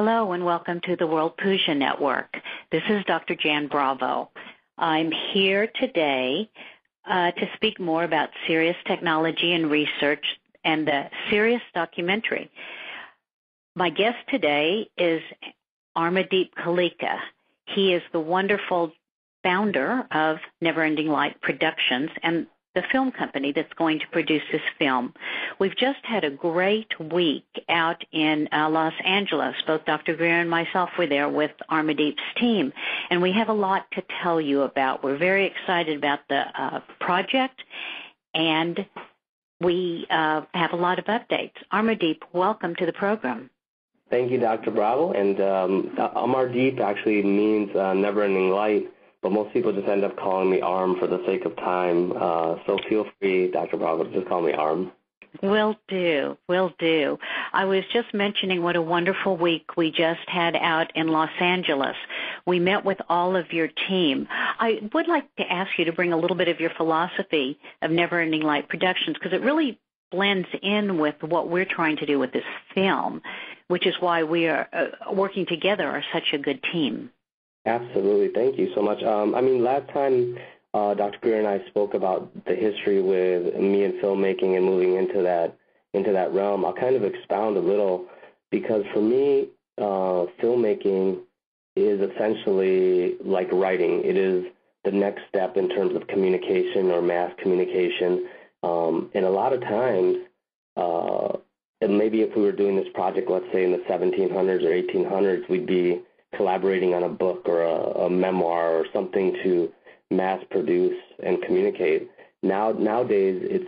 Hello and welcome to the World Puja Network. This is Dr. Jan Bravo. I'm here today to speak more about Sirius technology and research and the Sirius documentary. My guest today is Amardeep Kaleka. He is the wonderful founder of Never Ending Light Productions and the film company that's going to produce this film. We've just had a great week out in Los Angeles. Both Dr. Greer and myself were there with Amardeep's team, and we have a lot to tell you about. We're very excited about the project, and we have a lot of updates. Amardeep, welcome to the program. Thank you, Dr. Bravo. And Amardeep actually means never-ending light, but most people just end up calling me Arm for the sake of time. So feel free, Dr. Bravo, to just call me Arm. Will do. I was just mentioning what a wonderful week we just had out in Los Angeles. We met with all of your team. I would like to ask you to bring a little bit of your philosophy of Never Ending Light Productions, because it really blends in with what we're trying to do with this film, which is why we are working together are such a good team. Absolutely. Thank you so much. Last time Dr. Greer and I spoke about the history with me and filmmaking and moving into that realm. I'll kind of expound a little, because for me, filmmaking is essentially like writing. It is the next step in terms of communication or mass communication. And a lot of times, and maybe if we were doing this project, let's say in the 1700s or 1800s, we'd be collaborating on a book or a memoir or something to mass produce and communicate. Nowadays,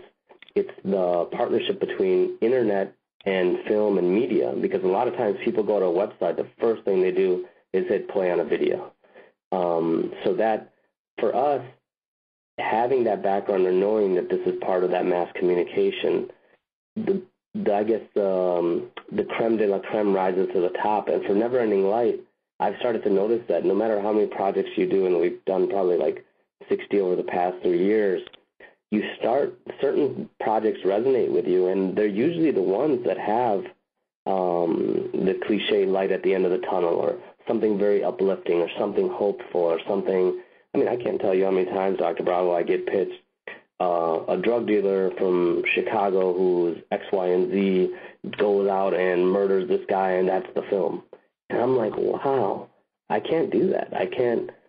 it's the partnership between internet and film and media, because a lot of times people go to a website, the first thing they do is hit play on a video. So that, for us, having that background or knowing that this is part of that mass communication, the creme de la creme rises to the top. And for Never Ending Light, I've started to notice that no matter how many projects you do, and we've done probably like 60 over the past 3 years, certain projects resonate with you, and they're usually the ones that have the cliche light at the end of the tunnel, or something very uplifting, or something hopeful, or something. I can't tell you how many times, Dr. Bravo, I get pitched a drug dealer from Chicago who's X, Y, and Z goes out and murders this guy, and that's the film. And I'm like, wow, I can't do that.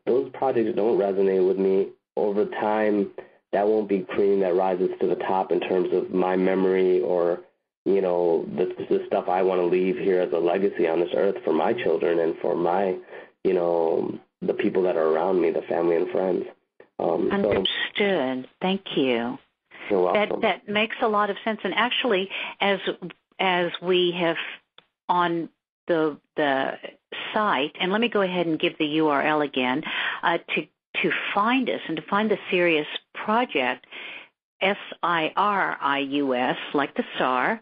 Those projects don't resonate with me. Over time, that won't be cream that rises to the top in terms of my memory or, the stuff I want to leave here as a legacy on this earth for my children and for my, the people that are around me, the family and friends. Understood. Thank you. You're welcome. That makes a lot of sense. And actually, as we have on the site, and let me go ahead and give the URL again, to find us and to find the Sirius project, SIRIUS, like the STAR,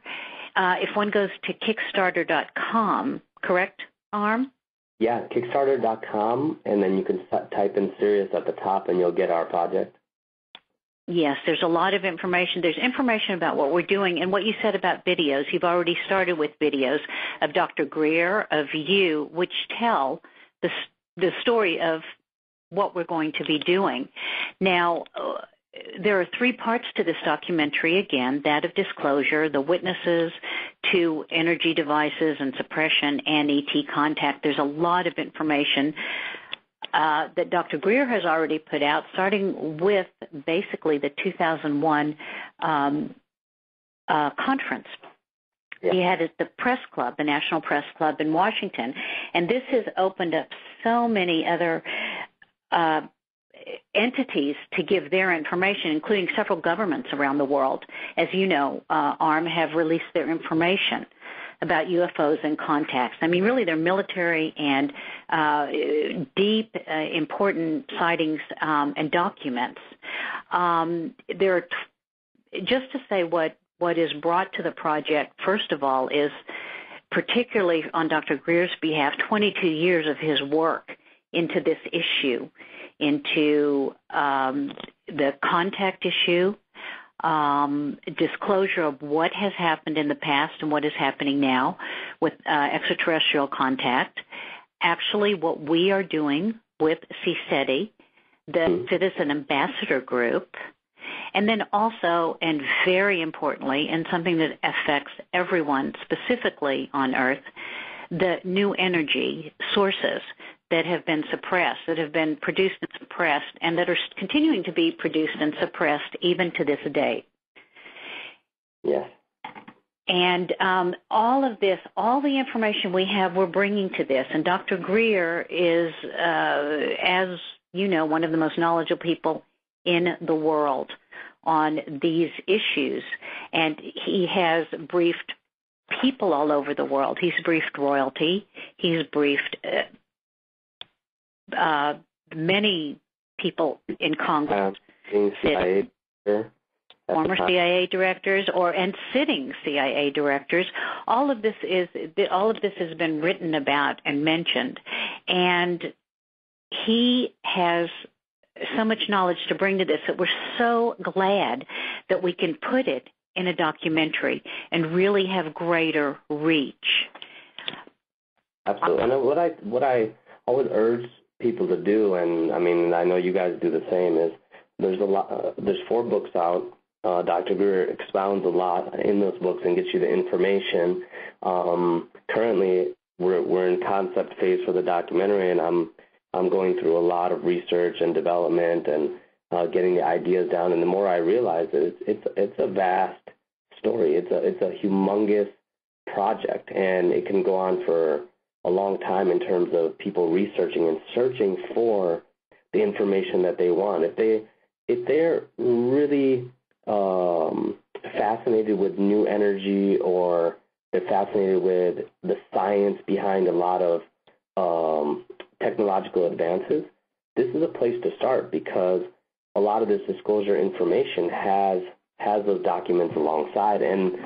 if one goes to Kickstarter.com, correct, Arm? Yeah, Kickstarter.com, and then you can type in Sirius at the top and you'll get our project. Yes, there's a lot of information. There's information about what we're doing and what you said about videos. You've already started with videos of Dr. Greer, of you, which tell the story of what we're going to be doing. Now, there are 3 parts to this documentary, again, that of disclosure, the witnesses to energy devices and suppression, and ET contact. There's a lot of information that Dr. Greer has already put out, starting with basically the 2001 conference. Yeah. He had it at the Press Club, the National Press Club in Washington, and this has opened up so many other entities to give their information, including several governments around the world. As you know, ARM have released their information about UFOs and contacts. Really, they're military and deep, important sightings and documents. Just to say what is brought to the project, first of all, is particularly on Dr. Greer's behalf, 22 years of his work into this issue, into the contact issue, disclosure of what has happened in the past and what is happening now with extraterrestrial contact. Actually, what we are doing with CSETI, the Citizen Ambassador Group, and then also, and very importantly, and something that affects everyone specifically on Earth, the new energy sources that have been suppressed, that have been produced and suppressed, and that are continuing to be produced and suppressed even to this day. Yes. And all of this, all the information we have, we're bringing to this. And Dr. Greer is, as you know, one of the most knowledgeable people in the world on these issues. And he has briefed people all over the world. He's briefed royalty. He's briefed many people in Congress. Former CIA directors and sitting CIA directors. All of this has been written about and mentioned, and he has so much knowledge to bring to this that we're so glad that we can put it in a documentary and really have greater reach. Absolutely. And what I would urge people to do, and I mean I know you guys do the same, is there's 4 books out. Dr. Greer expounds a lot in those books and gets you the information. Currently, we're in concept phase for the documentary, and I'm going through a lot of research and development and getting the ideas down. And the more I realize it's a vast story. It's a humongous project, and it can go on for a long time in terms of people researching and searching for the information that they want. If they're really fascinated with new energy, or they're fascinated with the science behind a lot of technological advances, this is a place to start, because a lot of this disclosure information has those documents alongside, and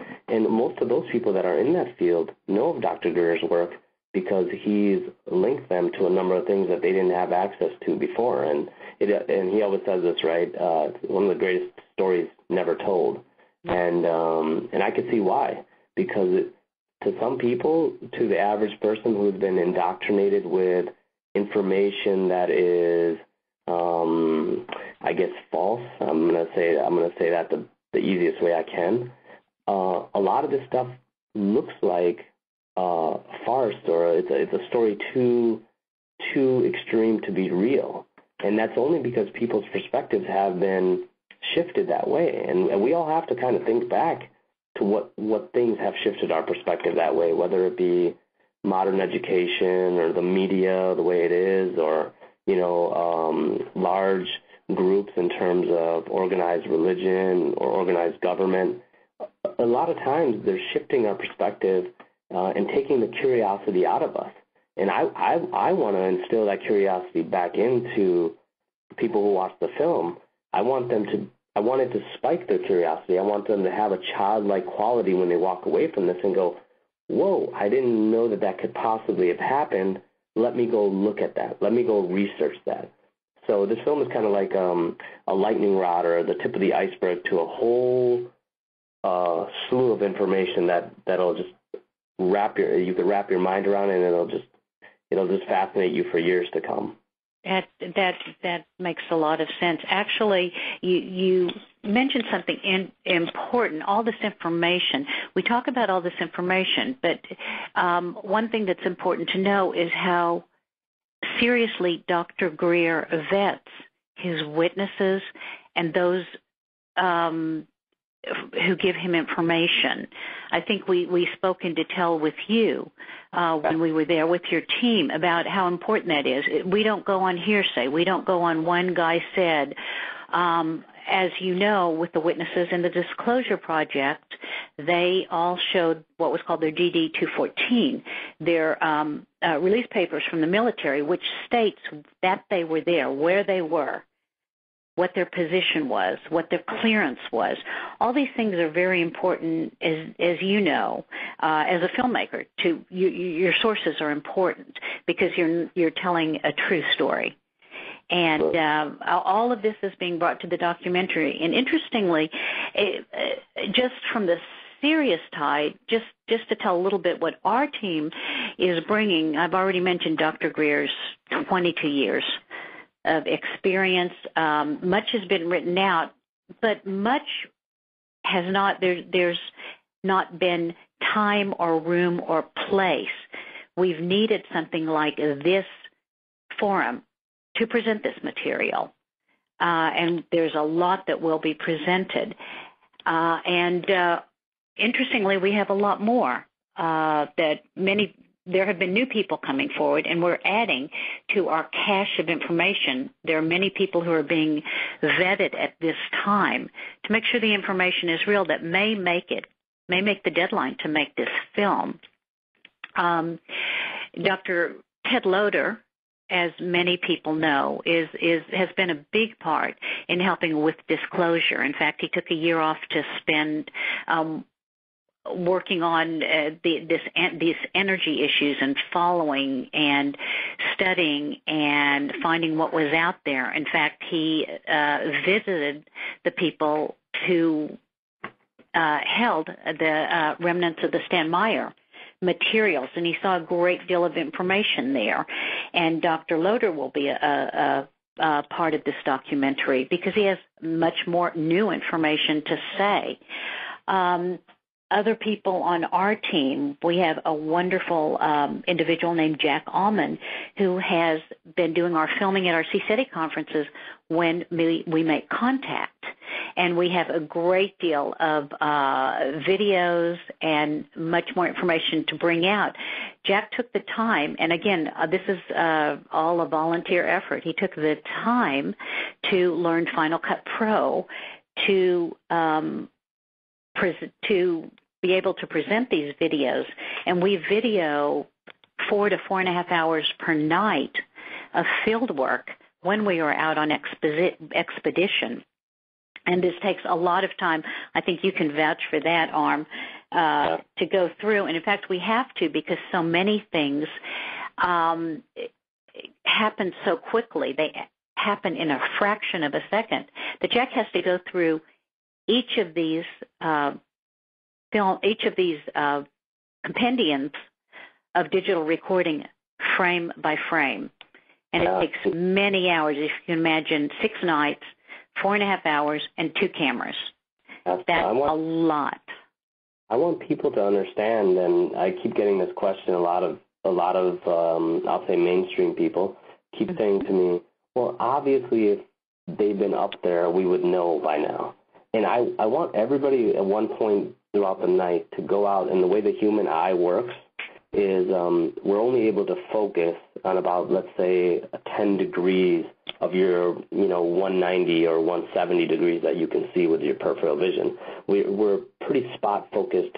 most of those people that are in that field know of Dr. Greer's work because he's linked them to a number of things that they didn't have access to before. And he always says this, right? It's one of the greatest stories never told. And I could see why, because to some people, to the average person who's been indoctrinated with information that is, I guess, false. I'm gonna say that the easiest way I can. A lot of this stuff looks like farce, or it's a story too extreme to be real, and that's only because people's perspectives have been shifted that way. And we all have to kind of think back to what things have shifted our perspective that way, whether it be modern education or the media the way it is, or large groups in terms of organized religion or organized government. A lot of times they're shifting our perspective and taking the curiosity out of us. And I want to instill that curiosity back into people who watch the film. I want it to spike their curiosity. I want them to have a childlike quality when they walk away from this and go, whoa, I didn't know that could possibly have happened. Let me go look at that. Let me go research that. So this film is kind of like a lightning rod, or the tip of the iceberg to a whole slew of information that'll just you could wrap your mind around, and it'll just fascinate you for years to come. That makes a lot of sense. Actually, you mentioned something important, all this information. We talk about all this information, but one thing that's important to know is how seriously Dr. Greer vets his witnesses and those who give him information. I think we spoke in detail with you when we were there with your team about how important that is. We don't go on hearsay. We don't go on one guy said. As you know, with the witnesses in the Disclosure Project, they all showed what was called their DD-214, their release papers from the military, which states that they were there, where they were, what their position was, what their clearance was. All these things are very important, as you know, as a filmmaker. Your sources are important because you're telling a true story. And all of this is being brought to the documentary. And interestingly, just from the Sirius side, just to tell a little bit what our team is bringing, I've already mentioned Dr. Greer's 22 years of experience. Much has been written out, but much has not. There's not been time or room or place. We've needed something like this forum to present this material, and there's a lot that will be presented. Interestingly, we have a lot more there have been new people coming forward, and we're adding to our cache of information. There are many people who are being vetted at this time to make sure the information is real that may make the deadline to make this film. Dr. Ted Loder, as many people know, has been a big part in helping with disclosure. In fact, he took a year off to spend working on these energy issues and following and studying and finding what was out there. In fact, he visited the people who held the remnants of the Stan Meyer materials, and he saw a great deal of information there. And Dr. Loder will be a part of this documentary because he has much more new information to say. Other people on our team, we have a wonderful individual named Jack Allman who has been doing our filming at our CSETI conferences when we make contact. And we have a great deal of videos and much more information to bring out. Jack took the time, and again, this is all a volunteer effort. He took the time to learn Final Cut Pro to be able to present these videos. And we video 4 to 4.5 hours per night of field work when we are out on expedition. And this takes a lot of time. I think you can vouch for that, Arm, to go through. And, in fact, we have to because so many things happen so quickly. They happen in a fraction of a second that Jack has to go through each of these compendiums of digital recording frame by frame. And it takes many hours. If you can imagine, 6 nights, 4.5 hours, and 2 cameras. That's a lot. I want people to understand, and I keep getting this question. A lot of I'll say mainstream people keep saying to me, well, obviously if they've been up there, we would know by now. And I want everybody at one point throughout the night to go out, and the way the human eye works is we're only able to focus on about, let's say, 10 degrees of your 190 or 170 degrees that you can see with your peripheral vision. We're pretty spot-focused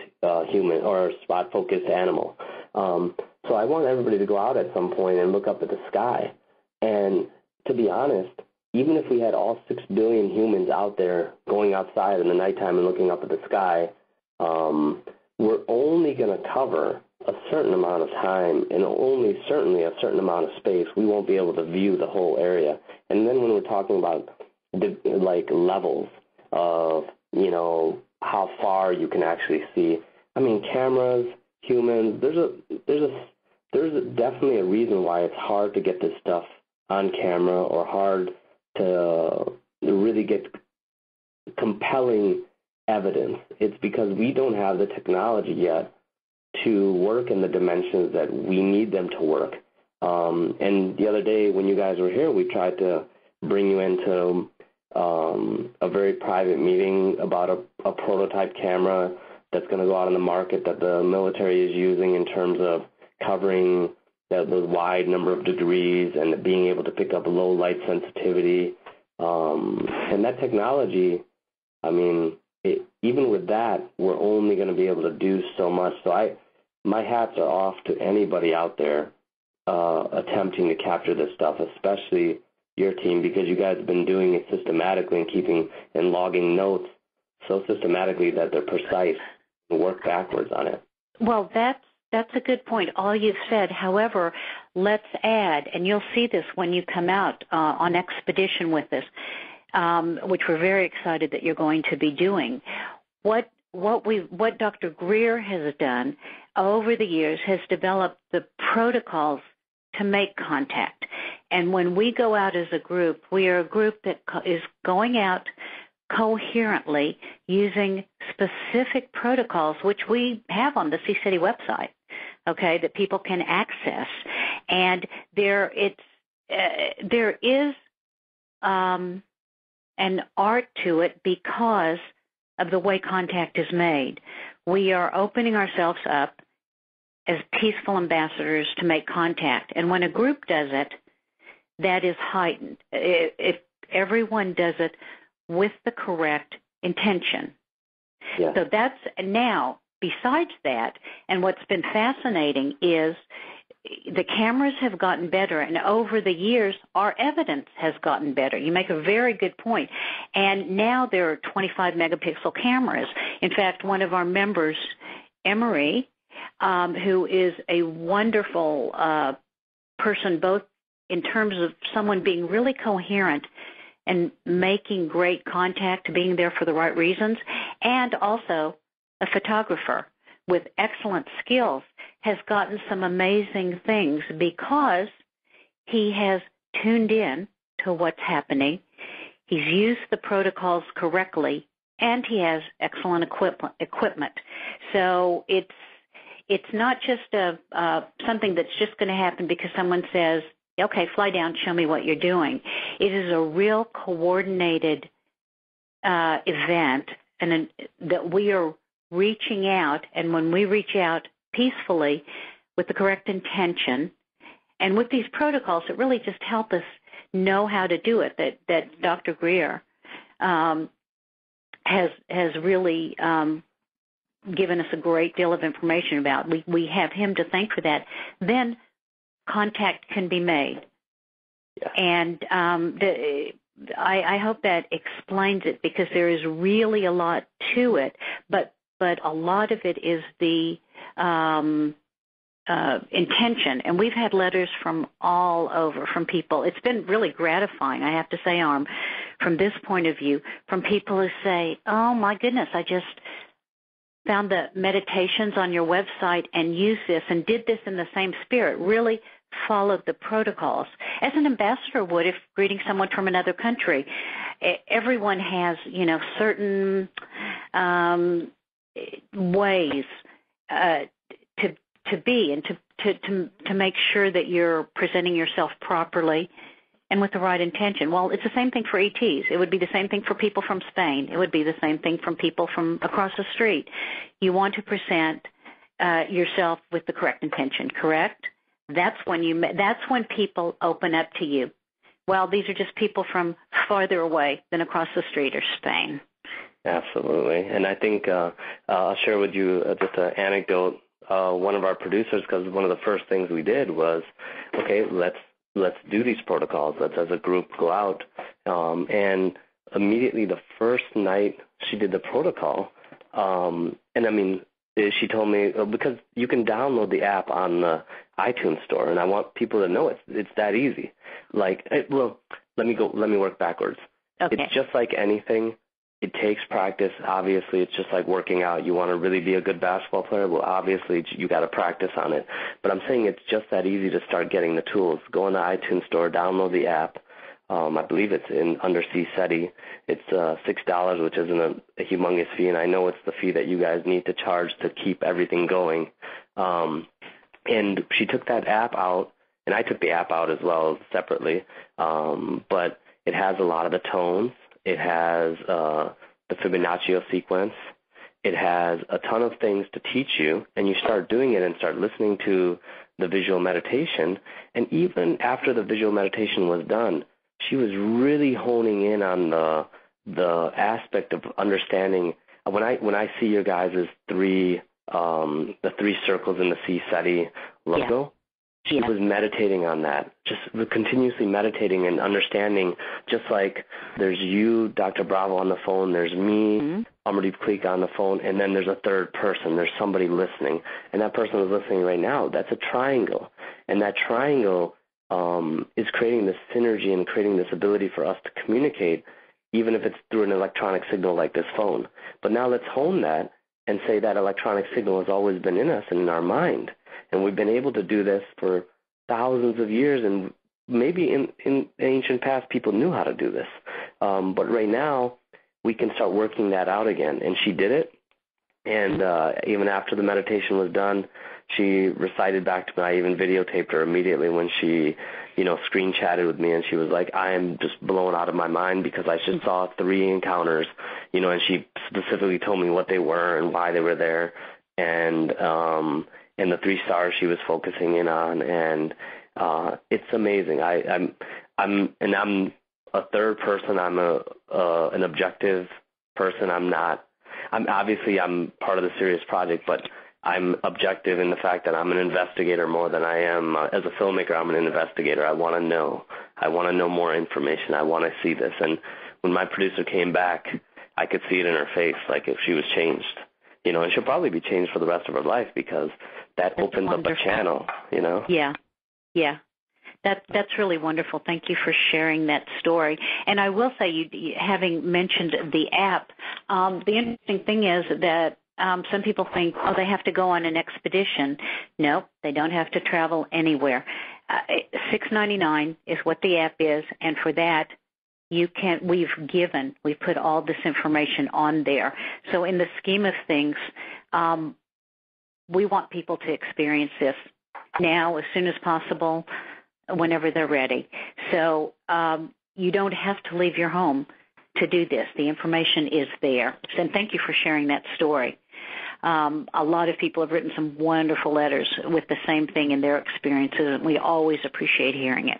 human or spot-focused animal. So I want everybody to go out at some point and look up at the sky. And to be honest, even if we had all 6 billion humans out there going outside in the nighttime and looking up at the sky, we're only going to cover a certain amount of time and certainly a certain amount of space. We won't be able to view the whole area. And then when we're talking about levels of, how far you can actually see, I mean, cameras, humans, there's definitely a reason why it's hard to get this stuff on camera or hard to really get compelling evidence. It's because we don't have the technology yet to work in the dimensions that we need them to work. And the other day when you guys were here, we tried to bring you into a very private meeting about a prototype camera that's going to go out on the market that the military is using in terms of covering the wide number of degrees and being able to pick up low light sensitivity. And that technology, I mean, even with that, we're only going to be able to do so much. So my hats are off to anybody out there attempting to capture this stuff, especially your team, because you guys have been doing it systematically and keeping and logging notes so systematically that they're precise and work backwards on it. Well, that's That's a good point, all you've said. However, let's add, and you'll see this when you come out on expedition with us, which we're very excited that you're going to be doing. What Dr. Greer has done over the years has developed the protocols to make contact. And when we go out as a group, we are a group that is going out coherently using specific protocols, which we have on the CSETI website, okay, that people can access. And there is an art to it because of the way contact is made. We are opening ourselves up as peaceful ambassadors to make contact. And when a group does it, that is heightened. If everyone does it with the correct intention. Yeah. So that's now, besides that, and what's been fascinating is the cameras have gotten better, and over the years, our evidence has gotten better. You make a very good point. And now there are 25 megapixel cameras. In fact, one of our members, Emmy, who is a wonderful person, both in terms of someone being really coherent and making great contact, being there for the right reasons, and also a photographer with excellent skills, has gotten some amazing things because he has tuned in to what's happening. He's used the protocols correctly, and he has excellent equipment. So it's not just something that's just going to happen because someone says, okay, fly down, show me what you're doing. It is a real coordinated event, and that we are reaching out, and when we reach out peacefully with the correct intention and with these protocols that really just help us know how to do it, that Dr. Greer has really given us a great deal of information about. We have him to thank for that. Then contact can be made. Yeah. And I hope that explains it, because there is really a lot to it, but a lot of it is the intention. And we've had letters from all over, from people. It's been really gratifying, I have to say, from this point of view, from people who say, oh, my goodness, I just found the meditations on your website and used this and did this in the same spirit, really followed the protocols, as an ambassador would if greeting someone from another country. Everyone has, certain ways to be and to make sure that you're presenting yourself properly and with the right intention. Well, it's the same thing for ETs. It would be the same thing for people from Spain. It would be the same thing from people from across the street. You want to present yourself with the correct intention, correct? That's when people open up to you. Well, these are just people from farther away than across the street or Spain. Absolutely. And I think I'll share with you just an anecdote. One of our producers, because one of the first things we did was, okay, let's do these protocols. Let's, as a group, go out. And immediately the first night she did the protocol, she told me, because you can download the app on the iTunes store, and I want people to know it's that easy. Let me work backwards. Okay. It's just like anything. It takes practice. Obviously, it's just like working out. You want to really be a good basketball player? Well, obviously, you got to practice on it. But I'm saying it's just that easy to start getting the tools. Go on the iTunes store, download the app. I believe it's under CSETI. It's $6, which isn't a humongous fee, and I know it's the fee that you guys need to charge to keep everything going. And she took that app out, and I took the app out as well separately. But it has a lot of the tones. It has the Fibonacci sequence. It has a ton of things to teach you, and you start doing it and start listening to the visual meditation. And even after the visual meditation was done, she was really honing in on the aspect of understanding. When I see your guys' the three circles in the CSETI logo, she was meditating on that, just continuously meditating and understanding, just like there's you, Dr. Bravo, on the phone, there's me Amardeep Kaleka on the phone, and then there's a third person. There's somebody listening, and that person is listening right now. That's a triangle, and that triangle is creating this synergy and creating this ability for us to communicate, even if it's through an electronic signal like this phone. But now let's hone that and say that electronic signal has always been in us and in our mind, and we've been able to do this for thousands of years, and maybe in the ancient past people knew how to do this. But right now, we can start working that out again. And she did it, and even after the meditation was done, she recited back to me. I even videotaped her immediately when she, screen chatted with me, and she was like, I am just blown out of my mind because I just saw 3 encounters, and she specifically told me what they were and why they were there, and the 3 stars she was focusing in on, and it's amazing. I'm a third person. I'm an objective person. I'm part of the Sirius project, but I'm objective in the fact that I'm an investigator more than I am. As a filmmaker, I'm an investigator. I want to know. I want to know more information. I want to see this. And when my producer came back, I could see it in her face, like if she was changed. And she'll probably be changed for the rest of her life because that opens up a channel, Yeah. That's really wonderful. Thank you for sharing that story. And I will say, you having mentioned the app, the interesting thing is that some people think, they have to go on an expedition. No, they don't have to travel anywhere. $6.99 is what the app is, and for that, we've put all this information on there. So in the scheme of things, we want people to experience this now as soon as possible, whenever they're ready. So you don't have to leave your home to do this. The information is there. And thank you for sharing that story. A lot of people have written some wonderful letters with the same thing in their experiences, and we always appreciate hearing it.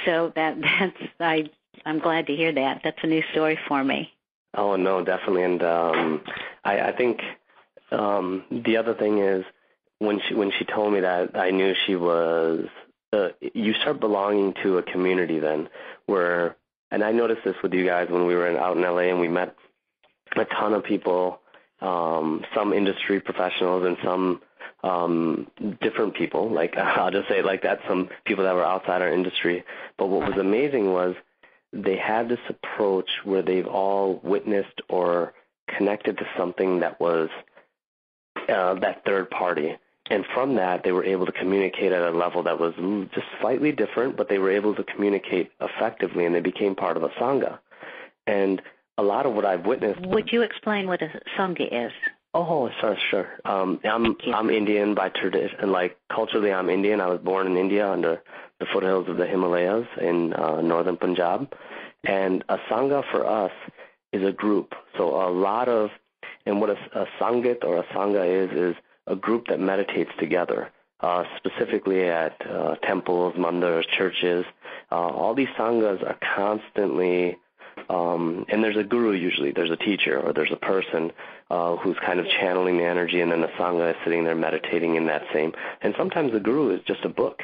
So I'm glad to hear that. That's a new story for me. Oh, no, definitely. And I think the other thing is, when she told me that, I knew she was. You start belonging to a community then, and I noticed this with you guys when we were out in LA, and we met a ton of people, some industry professionals and some different people. Like, I'll just say it like that. Some people that were outside our industry. But what was amazing was they had this approach where they've all witnessed or connected to something that was that third party. And from that, they were able to communicate at a level that was just slightly different, but they were able to communicate effectively, and they became part of a Sangha. And a lot of what I've witnessed... Would you explain what a Sangha is? Oh, sure. I'm Indian by tradition, and culturally I'm Indian. I was born in India under the foothills of the Himalayas in northern Punjab. And a Sangha for us is a group. So and what a Sangit or a Sangha is a group that meditates together, specifically at temples, mandirs, churches. All these Sanghas are constantly, and there's a guru usually, there's a teacher or there's a person who's kind of channeling the energy, and then the Sangha is sitting there meditating in that same. And sometimes the guru is just a book.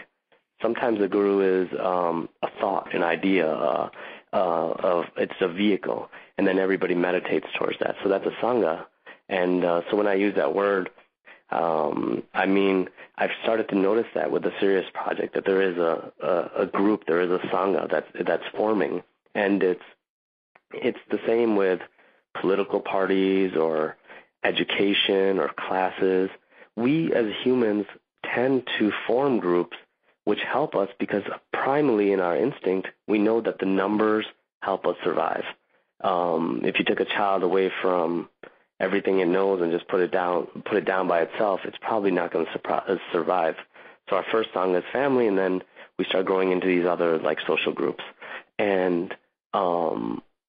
Sometimes the guru is a thought, an idea, it's a vehicle, and then everybody meditates towards that. So that's a Sangha. And so when I use that word, I've started to notice that with the Sirius project, that there is a group, there is a Sangha that's forming, and it's the same with political parties or education or classes. We as humans tend to form groups which help us because primarily in our instinct, we know that the numbers help us survive. If you took a child away from everything it knows and just put it down by itself, it's probably not going to survive. So our first Sangha is family, and then we start growing into these other social groups. And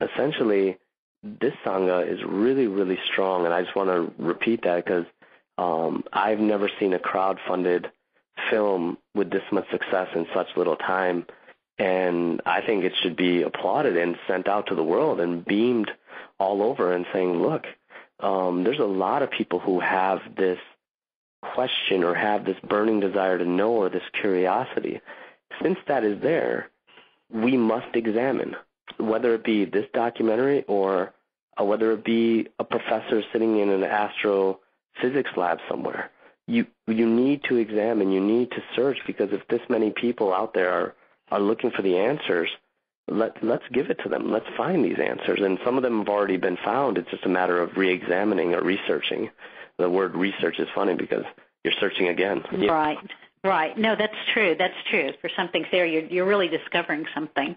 essentially, this Sangha is really, really strong, and I just want to repeat that because I've never seen a crowd-funded film with this much success in such little time, and I think it should be applauded and sent out to the world and beamed all over and saying, look, there's a lot of people who have this question or have this burning desire to know or this curiosity. Since that is there, we must examine, whether it be this documentary or whether it be a professor sitting in an astrophysics lab somewhere. You need to examine, you need to search, because if this many people out there are looking for the answers, let's give it to them. Let's find these answers. And some of them have already been found. It's just a matter of re-examining or researching. The word research is funny because you're searching again. Yeah. Right. No, that's true. That's true. For something's there, you're really discovering something.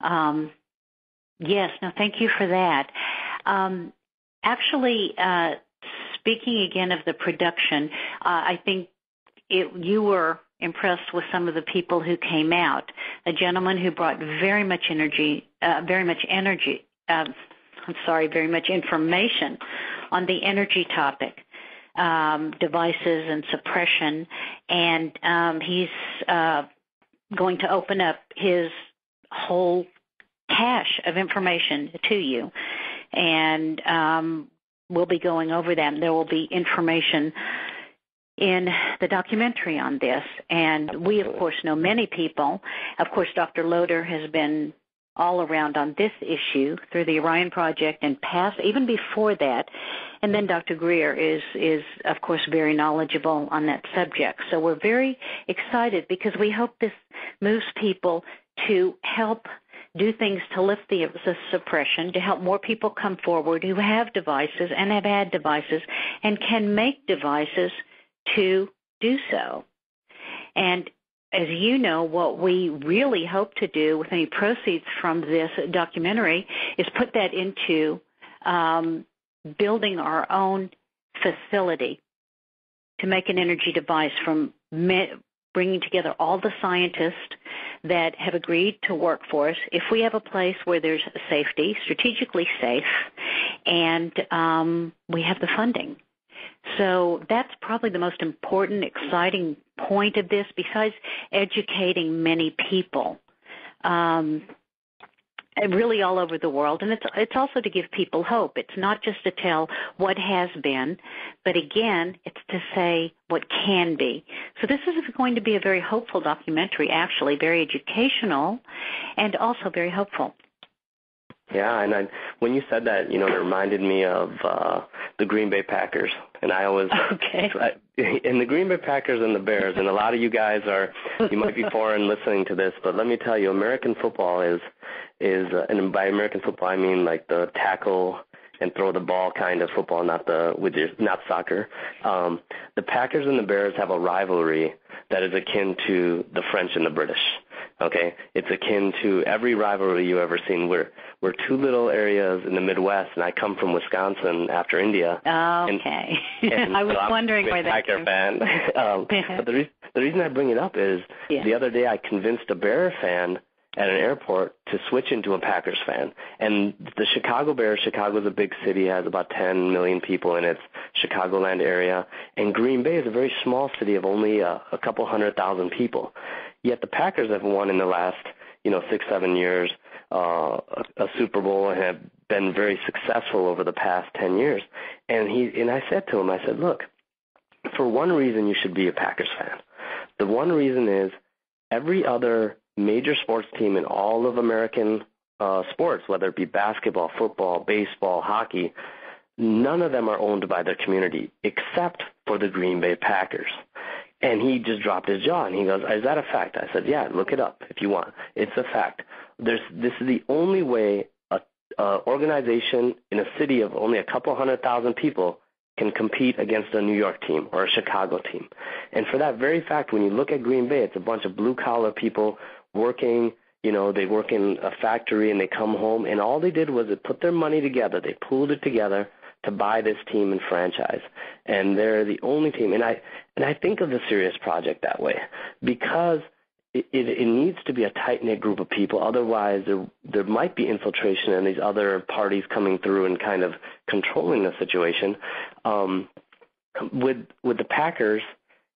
Yes. No, thank you for that. Actually, speaking again of the production, I think you were impressed with some of the people who came out. A gentleman who brought very much information on the energy topic, devices and suppression, and he's going to open up his whole cache of information to you, and we'll be going over that. There will be information in the documentary on this, and we, of course, know many people. Of course, Dr. Loader has been all around on this issue through the Orion Project and past, even before that. And then Dr. Greer is, of course, very knowledgeable on that subject. So we're very excited because we hope this moves people to help do things to lift the suppression, to help more people come forward who have devices and have had devices and can make devices to do so. And as you know, what we really hope to do with any proceeds from this documentary is put that into building our own facility to make an energy device, from bringing together all the scientists that have agreed to work for us. If we have a place where there's safety, strategically safe, and we have the funding. So that's probably the most important, exciting point of this, besides educating many people, really all over the world. And it's also to give people hope. It's not just to tell what has been, but again, it's to say what can be. So this is going to be a very hopeful documentary, actually, very educational and also very hopeful. Yeah, and when you said that, it reminded me of the Green Bay Packers. And I always, and the Green Bay Packers and the Bears, and a lot of you guys you might be foreign listening to this, but let me tell you, American football is, and by American football I mean like the tackle and throw the ball kind of football, not soccer. The Packers and the Bears have a rivalry that is akin to the French and the British. Okay, it's akin to every rivalry you've ever seen. We're two little areas in the Midwest, and I come from Wisconsin after India. Okay, and I was wondering why that. I'm a Packer fan. But the reason I bring it up is the other day I convinced a Bear fan at an airport to switch into a Packers fan. And the Chicago Bears, Chicago's a big city, has about 10 million people in its Chicagoland area, and Green Bay is a very small city of only a couple 100,000 people. Yet the Packers have won in the last, 6-7 years a Super Bowl and have been very successful over the past 10 years. And I said to him, I said, look, for one reason you should be a Packers fan. The one reason is every other major sports team in all of American sports, whether it be basketball, football, baseball, hockey, none of them are owned by their community except for the Green Bay Packers. And he just dropped his jaw, and he goes, is that a fact? I said, yeah, look it up if you want. It's a fact. This is the only way an organization in a city of only a couple 100,000 people can compete against a New York team or a Chicago team. And for that very fact, when you look at Green Bay, it's a bunch of blue-collar people working. They work in a factory, and they come home, and all they did was they put their money together. They pooled it together to buy this team and franchise, and they're the only team. And I think of the Sirius Project that way because it needs to be a tight-knit group of people. Otherwise, there might be infiltration and these other parties coming through and kind of controlling the situation. With the Packers,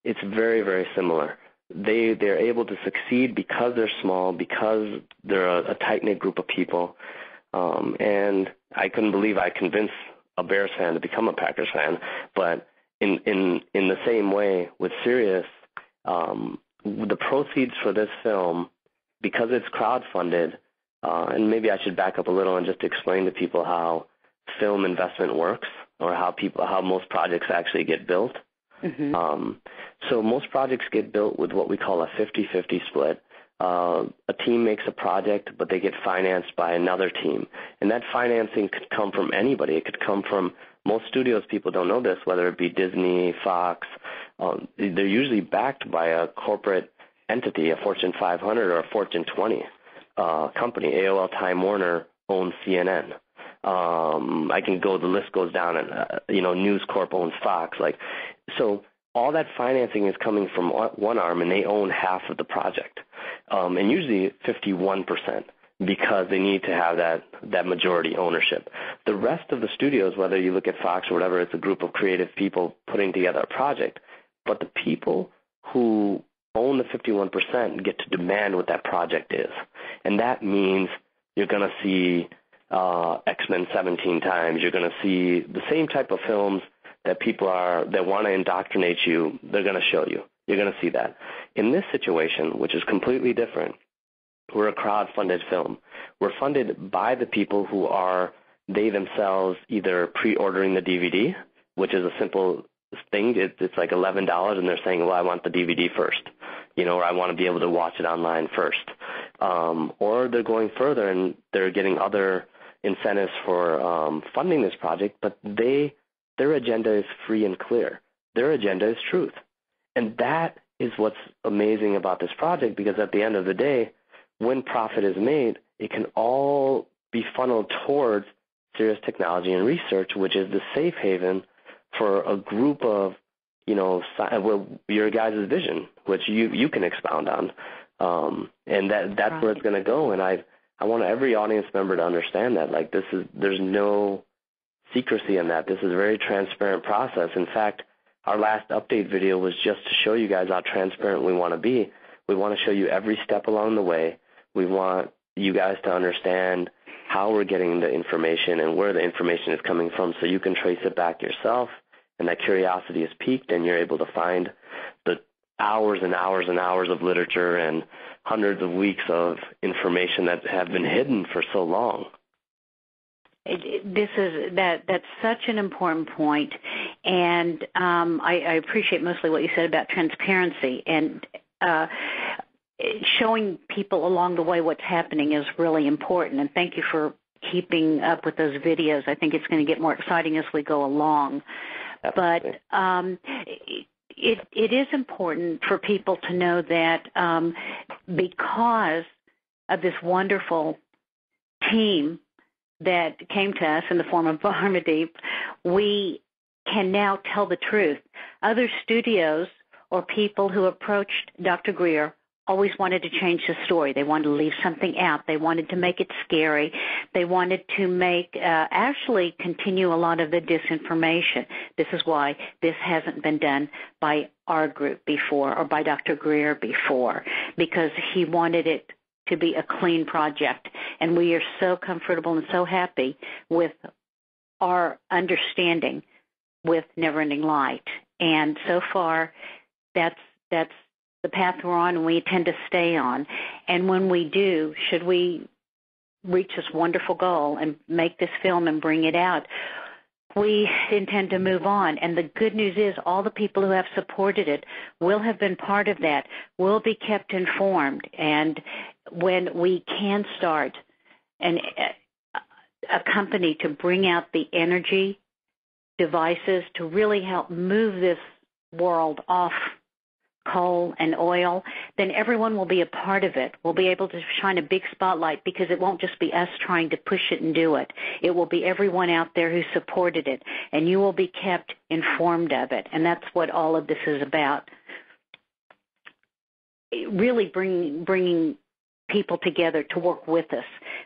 it's very, very similar. They're able to succeed because they're small, because they're a tight-knit group of people. And I couldn't believe I convinced a Bears fan to become a Packers fan. But in the same way with Sirius, the proceeds for this film, because it's crowdfunded, and maybe I should back up a little and just explain to people how film investment works, or how most projects actually get built. Mm-hmm. So most projects get built with what we call a 50-50 split. A team makes a project, but they get financed by another team. And that financing could come from anybody. It could come from most studios. People don't know this, whether it be Disney, Fox. They're usually backed by a corporate entity, a Fortune 500 or a Fortune 20 company. AOL Time Warner owns CNN. The list goes down, and News Corp owns Fox. So all that financing is coming from one arm, and they own half of the project, and usually 51%, because they need to have that majority ownership. The rest of the studios, whether you look at Fox or whatever, it's a group of creative people putting together a project. But the people who own the 51% get to demand what that project is, and that means you're going to see X-Men 17 times. You're going to see the same type of films that people that want to indoctrinate you. They're going to show you. You're going to see that. In this situation, which is completely different, we're a crowd-funded film. We're funded by the people who are, they themselves, either pre-ordering the DVD, which is a simple thing. It's like $11, and they're saying, well, I want the DVD first, or I want to be able to watch it online first. Or they're going further, and they're getting other incentives for funding this project, but their agenda is free and clear. Their agenda is truth. And that is what's amazing about this project, because at the end of the day, when profit is made, it can all be funneled towards Sirius Technology and Research, which is the safe haven for a group of, your guys' vision, which you can expound on. And that's right. Where it's going to go. And I want every audience member to understand that, there's no secrecy in that. This is a very transparent process. In fact, our last update video was just to show you guys how transparent we want to be. We want to show you every step along the way. We want you guys to understand how we're getting the information and where the information is coming from, so you can trace it back yourself, and that curiosity is piqued, and you're able to find the hours and hours and hours of literature and hundreds of weeks of information that have been hidden for so long. That's such an important point, and I appreciate mostly what you said about transparency, and showing people along the way what's happening is really important. And thank you for keeping up with those videos. I think it's going to get more exciting as we go along. Absolutely. But it is important for people to know that because of this wonderful team that came to us in the form of Amardeep, we can now tell the truth. Other studios or people who approached Dr. Greer always wanted to change the story. They wanted to leave something out. They wanted to make it scary. They wanted to actually continue a lot of the disinformation. This is why this hasn't been done by our group before, or by Dr. Greer before, because he wanted it to be a clean project. And we are so comfortable and so happy with our understanding with Never Ending Light. And so far, that's the path we're on, and we intend to stay on. And when we do, should we reach this wonderful goal and make this film and bring it out, we intend to move on. And the good news is all the people who have supported it will have been part of that, will be kept informed. And when we can start a company to bring out the energy devices to really help move this world off coal and oil, then everyone will be a part of it. We'll be able to shine a big spotlight, because it won't just be us trying to push it and do it. It will be everyone out there who supported it, and you will be kept informed of it. And that's what all of this is about. Really bringing people together to work with us,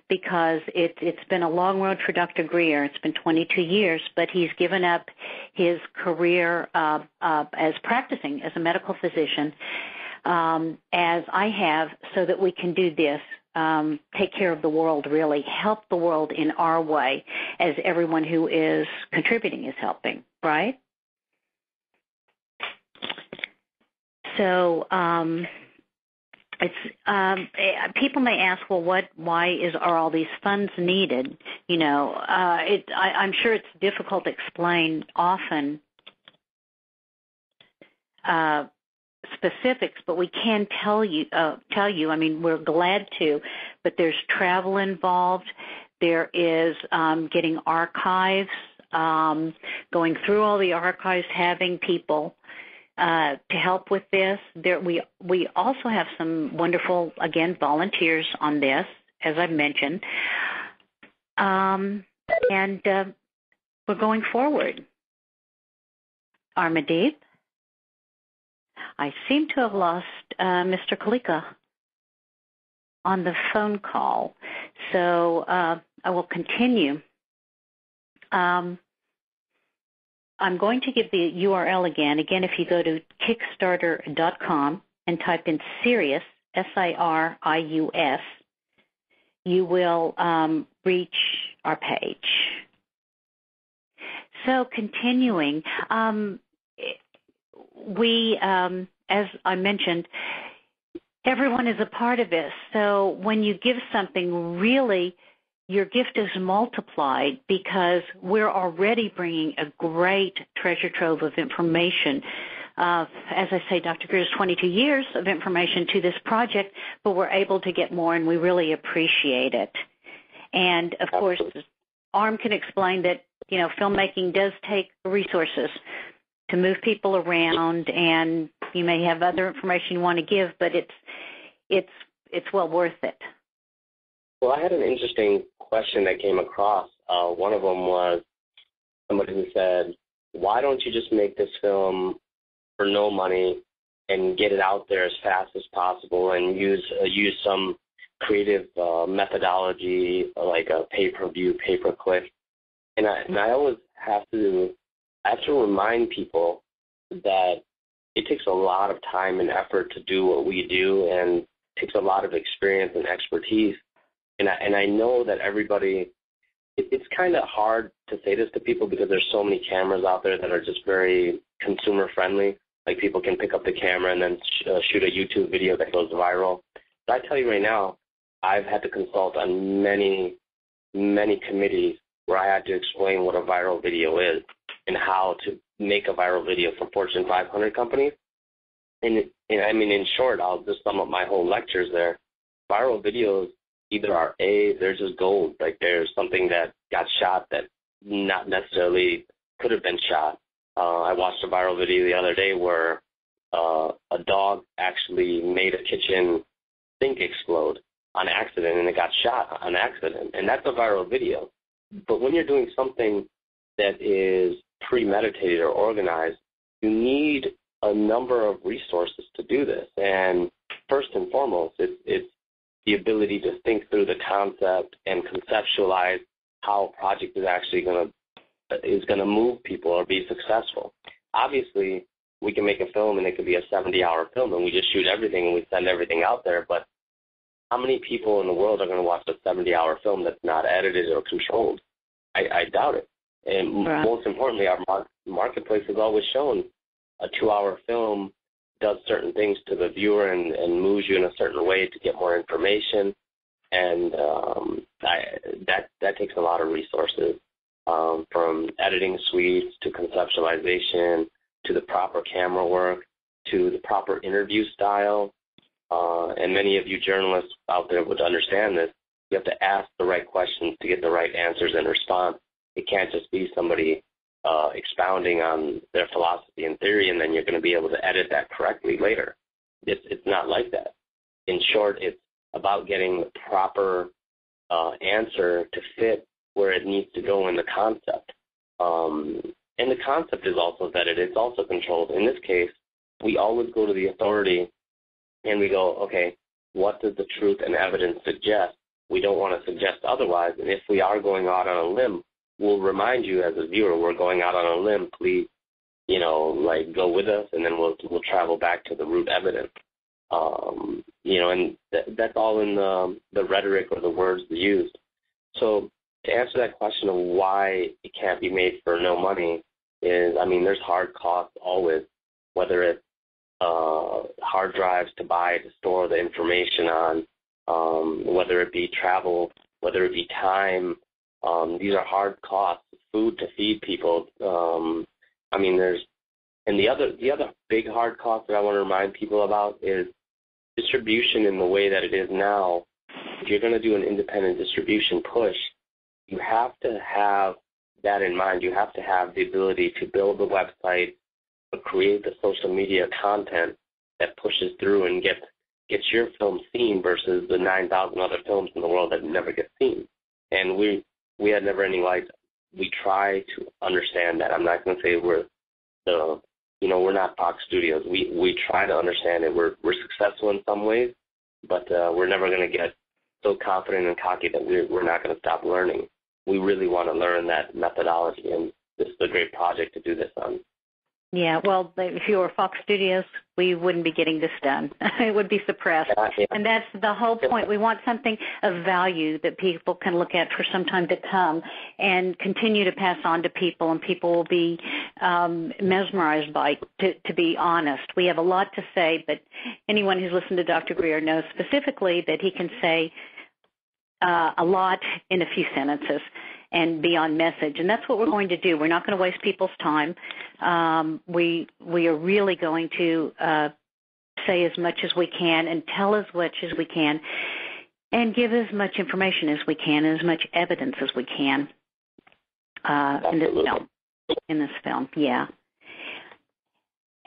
because it's been a long road for Dr. Greer. It's been 22 years, but he's given up his career as practicing as a medical physician, as I have, so that we can do this, take care of the world, really help the world in our way, as everyone who is contributing is helping, right? So people may ask, well, why are all these funds needed? I'm sure it's difficult to explain often specifics, but we can tell you. I mean, we're glad to, but there's travel involved. There is getting archives, going through all the archives, having people to help with this. We also have some wonderful, again, volunteers on this, as I've mentioned, and we're going forward. Amardeep, I seem to have lost Mr. Kaleka on the phone call, so I will continue. I'm going to give the URL again. Again, if you go to Kickstarter.com and type in Sirius, SIRIUS, you will reach our page. So continuing, as I mentioned, everyone is a part of this. So when you give something, really, your gift is multiplied because we're already bringing a great treasure trove of information. As I say, Dr. Greer's 22 years of information to this project, but we're able to get more, and we really appreciate it. And, of course, ARM can explain that, filmmaking does take resources to move people around, and you may have other information you want to give, but it's well worth it. Well, I had an interesting question that came across. One of them was somebody who said, why don't you just make this film for no money and get it out there as fast as possible and use some creative methodology like a pay-per-view, pay-per-click? And I always have to remind people that it takes a lot of time and effort to do what we do, and it takes a lot of experience and expertise. And I know that everybody, it's kind of hard to say this to people because there's so many cameras out there that are just very consumer friendly. Like people can pick up the camera and then shoot a YouTube video that goes viral. But I tell you right now, I've had to consult on many, many committees where I had to explain what a viral video is and how to make a viral video for Fortune 500 companies. And I mean, in short, I'll just sum up my whole lectures there. Viral videos either are they're just gold. Like there's something that got shot that not necessarily could have been shot. I watched a viral video the other day where a dog actually made a kitchen sink explode on accident, and it got shot on accident. And that's a viral video. But when you're doing something that is premeditated or organized, you need a number of resources to do this. And first and foremost, it's the ability to think through the concept and conceptualize how a project is actually going to move people or be successful. Obviously, we can make a film and it could be a 70-hour film and we just shoot everything and we send everything out there, but how many people in the world are going to watch a 70-hour film that's not edited or controlled? I doubt it. And right. Most importantly, our marketplace has always shown a 2-hour film does certain things to the viewer and moves you in a certain way to get more information, and that takes a lot of resources, from editing suites to conceptualization to the proper camera work to the proper interview style. And many of you journalists out there would understand this. You have to ask the right questions to get the right answers and response. It can't just be somebody expounding on their philosophy and theory, and then you're going to be able to edit that correctly later. It's not like that. In short, it's about getting the proper answer to fit where it needs to go in the concept. And the concept is also vetted. It's also controlled. In this case, we always go to the authority and we go, okay, what does the truth and evidence suggest? We don't want to suggest otherwise. And if we are going out on a limb, we'll remind you as a viewer, we're going out on a limb. Please, go with us, and then we'll travel back to the root evidence. And that's all in the rhetoric or the words used. So to answer that question of why it can't be made for no money is, there's hard costs always, whether it's hard drives to buy to store the information on, whether it be travel, whether it be time. These are hard costs, food to feed people. And the other big hard cost that I want to remind people about is distribution in the way that it is now. If you're going to do an independent distribution push, you have to have that in mind. You have to have the ability to build the website, or create the social media content that pushes through and gets your film seen versus the 9,000 other films in the world that never get seen. And we at Never Ending Lights, we try to understand that. I'm not going to say we're not Fox Studios. We try to understand it. We're successful in some ways, but we're never going to get so confident and cocky that we're not going to stop learning. We really want to learn that methodology, and this is a great project to do this on. Yeah, well, if you were Fox Studios, we wouldn't be getting this done. It would be suppressed. Yeah. And that's the whole point. We want something of value that people can look at for some time to come and continue to pass on to people, and people will be mesmerized by, to be honest. We have a lot to say, but anyone who's listened to Dr. Greer knows specifically that he can say a lot in a few sentences and be on message. And that's what we're going to do. We're not going to waste people's time. We are really going to say as much as we can and tell as much as we can and give as much information as we can and as much evidence as we can in this film. Yeah.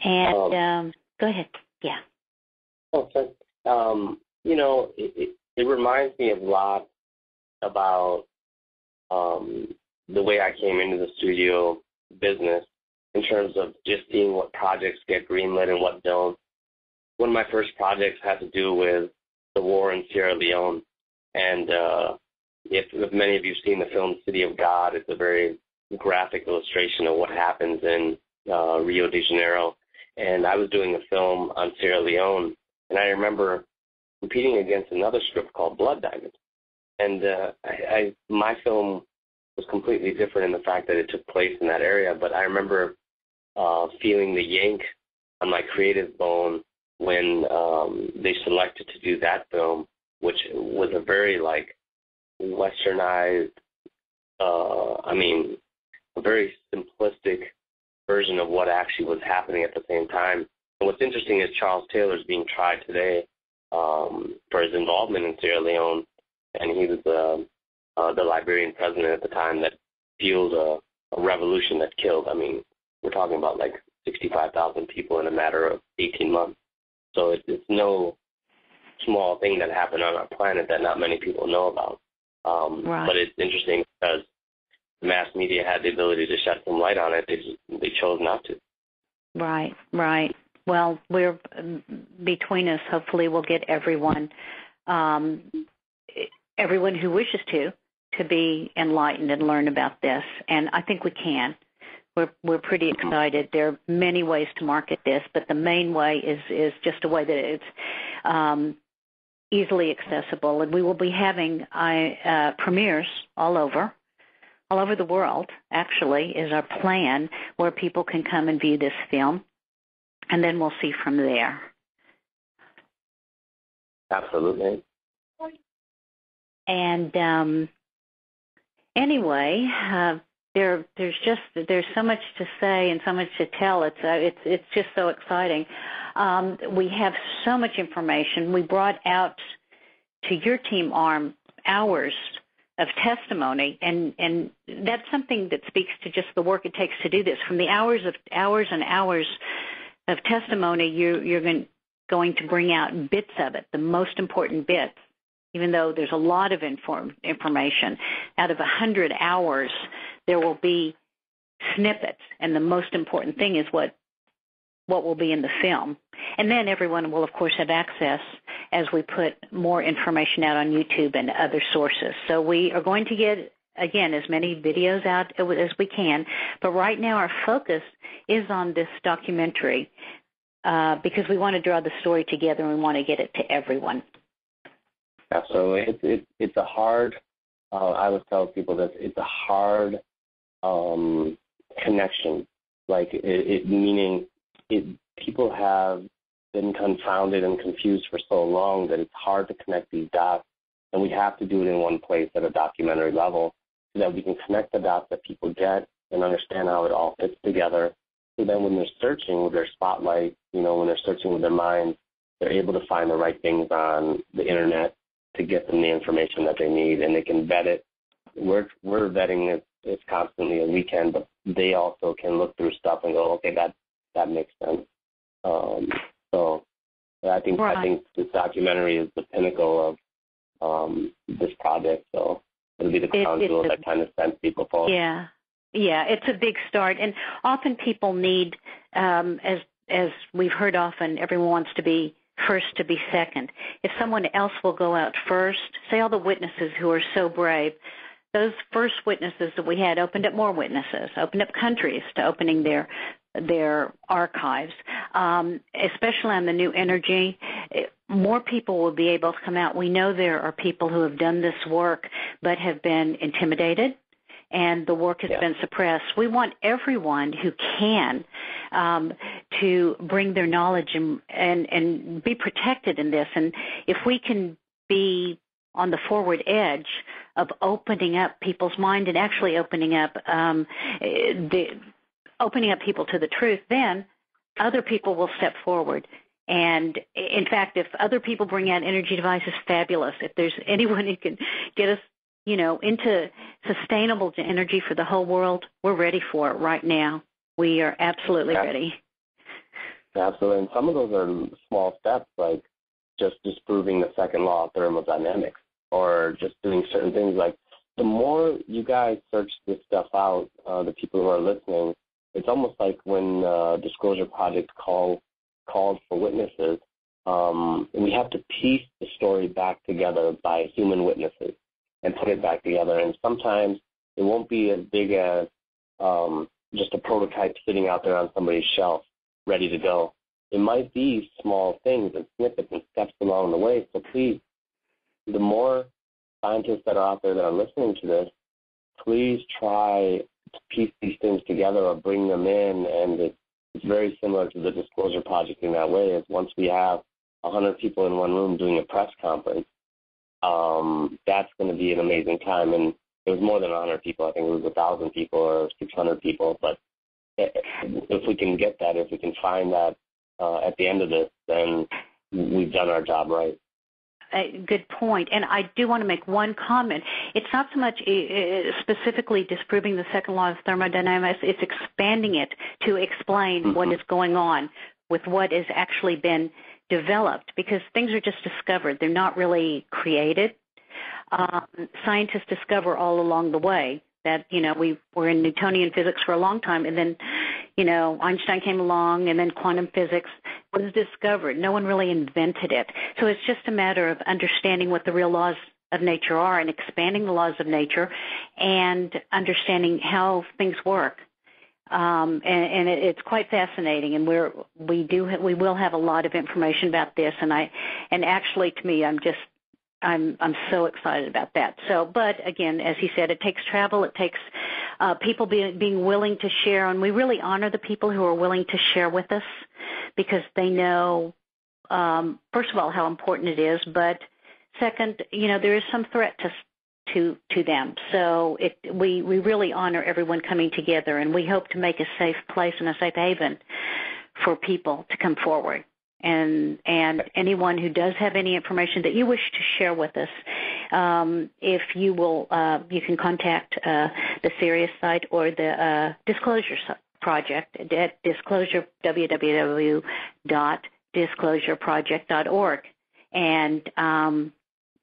And go ahead. Yeah. Okay. It reminds me a lot about the way I came into the studio business in terms of just seeing what projects get greenlit and what don't. One of my first projects had to do with the war in Sierra Leone. And if many of you have seen the film City of God, it's a very graphic illustration of what happens in Rio de Janeiro. And I was doing a film on Sierra Leone, and I remember competing against another script called Blood Diamond. And my film was completely different in the fact that it took place in that area, but I remember feeling the yank on my creative bone when they selected to do that film, which was a very, westernized, a very simplistic version of what actually was happening at the same time. And what's interesting is Charles Taylor is being tried today for his involvement in Sierra Leone, and he was the Liberian president at the time that fueled a revolution that killed. We're talking about 65,000 people in a matter of 18 months. So it's no small thing that happened on our planet that not many people know about. Right. But it's interesting because the mass media had the ability to shed some light on it. They chose not to. Right, right. Well, we're between us. Hopefully, we'll get everyone who wishes to be enlightened and learn about this. And I think we can. We're pretty excited. There are many ways to market this, but the main way is just a way that it's easily accessible. And we will be having premieres all over the world, actually, is our plan, where people can come and view this film, and then we'll see from there. Absolutely. And anyway, there's so much to say and so much to tell. It's just so exciting. We have so much information. We brought out to your team arm hours of testimony, and that's something that speaks to just the work it takes to do this. From the hours and hours of testimony, you're going to bring out bits of it, the most important bits, even though there's a lot of information. Out of 100 hours, there will be snippets, and the most important thing is what will be in the film. And then everyone will, of course, have access as we put more information out on YouTube and other sources. So we are going to get, again, as many videos out as we can, but right now our focus is on this documentary because we want to draw the story together and we want to get it to everyone. Absolutely. It's a hard, I would tell people that it's a hard connection, meaning people have been confounded and confused for so long that it's hard to connect these dots. And we have to do it in one place at a documentary level so that we can connect the dots that people get and understand how it all fits together. So then when they're searching with their spotlight, when they're searching with their minds, they're able to find the right things on the internet to get them the information that they need, and they can vet it. We're vetting it constantly, and we can, but they also can look through stuff and go, okay, that makes sense. So I think this documentary is the pinnacle of this project. So it'll be the crown jewel that kind of sends people forward. Yeah, it's a big start, and often people need, as we've heard often, everyone wants to be first to be second. If someone else will go out first, say all the witnesses who are so brave, those first witnesses that we had opened up more witnesses, opened up countries to opening their archives, especially on the new energy. More people will be able to come out. We know there are people who have done this work but have been intimidated, and the work has been suppressed. We want everyone who can to bring their knowledge and be protected in this. And if we can be on the forward edge of opening up people's mind and actually opening up people to the truth, then other people will step forward. And in fact, if other people bring out energy devices, fabulous. If there's anyone who can get us, into sustainable energy for the whole world, we're ready for it right now. We are absolutely ready. Absolutely. And some of those are small steps, like just disproving the second law of thermodynamics, or just doing certain things. Like, the more you guys search this stuff out, the people who are listening, it's almost like when Disclosure Project called for witnesses. We have to piece the story back together by human witnesses and put it back together. And sometimes it won't be as big as just a prototype sitting out there on somebody's shelf ready to go. It might be small things and snippets and steps along the way. So please, the more scientists that are out there that are listening to this, please try to piece these things together or bring them in. And it's very similar to the Disclosure Project in that way, is once we have 100 people in one room doing a press conference, that's going to be an amazing time. And it was more than 100 people. I think it was 1,000 people or 600 people. But if we can get that, if we can find that at the end of this, then we've done our job right. Good point. And I do want to make one comment. It's not so much specifically disproving the second law of thermodynamics. It's expanding it to explain what is going on with what has actually been developed, because things are just discovered. They're not really created. Scientists discover all along the way that, we were in Newtonian physics for a long time, and then, Einstein came along, and then quantum physics was discovered. No one really invented it. So it's just a matter of understanding what the real laws of nature are and expanding the laws of nature and understanding how things work. And it's quite fascinating, and we will have a lot of information about this. And actually, to me, I'm so excited about that. So, but again, as he said, it takes travel, it takes people being willing to share, and we really honor the people who are willing to share with us, because they know, first of all, how important it is, but second, there is some threat to them. So we really honor everyone coming together, and we hope to make a safe place and a safe haven for people to come forward. And anyone who does have any information that you wish to share with us, if you will, you can contact the Sirius site or the Disclosure Project at www.disclosureproject.org, and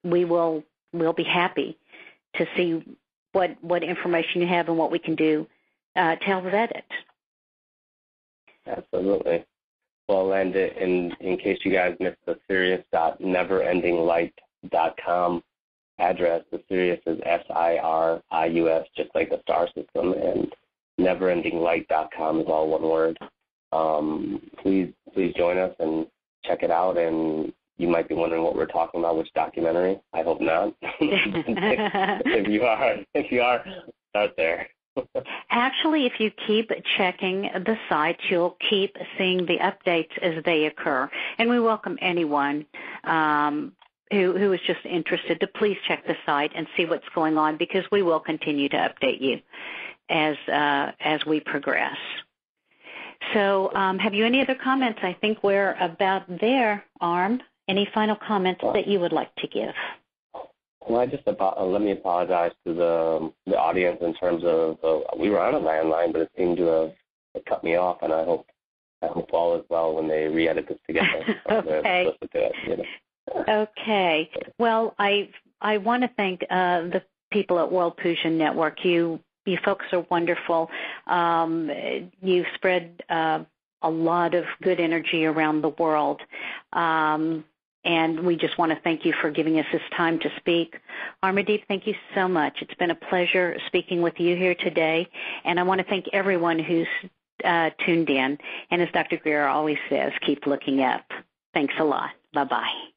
we'll be happy to see what information you have and what we can do to help vet it. Absolutely. Well, and in case you guys missed the Sirius.neverendinglight.com address, the Sirius is SIRIUS, just like the star system, and neverendinglight.com is all one word. Please join us and check it out. And you might be wondering what we're talking about, which documentary. I hope not. If you are, start there. Actually, if you keep checking the site, you'll keep seeing the updates as they occur. And we welcome anyone who is just interested to please check the site and see what's going on, because we will continue to update you as we progress. So have you any other comments? I think we're about there, Arm. Any final comments that you would like to give? Well, let me apologize to the audience in terms of we were on a landline, but it seemed to have cut me off, and I hope all is well when they re-edit this together. Okay. Okay. Well, I want to thank the people at World Pujan Network. You folks are wonderful. You spread a lot of good energy around the world. And we just want to thank you for giving us this time to speak. Amardeep, thank you so much. It's been a pleasure speaking with you here today. And I want to thank everyone who's tuned in. And as Dr. Greer always says, keep looking up. Thanks a lot. Bye-bye.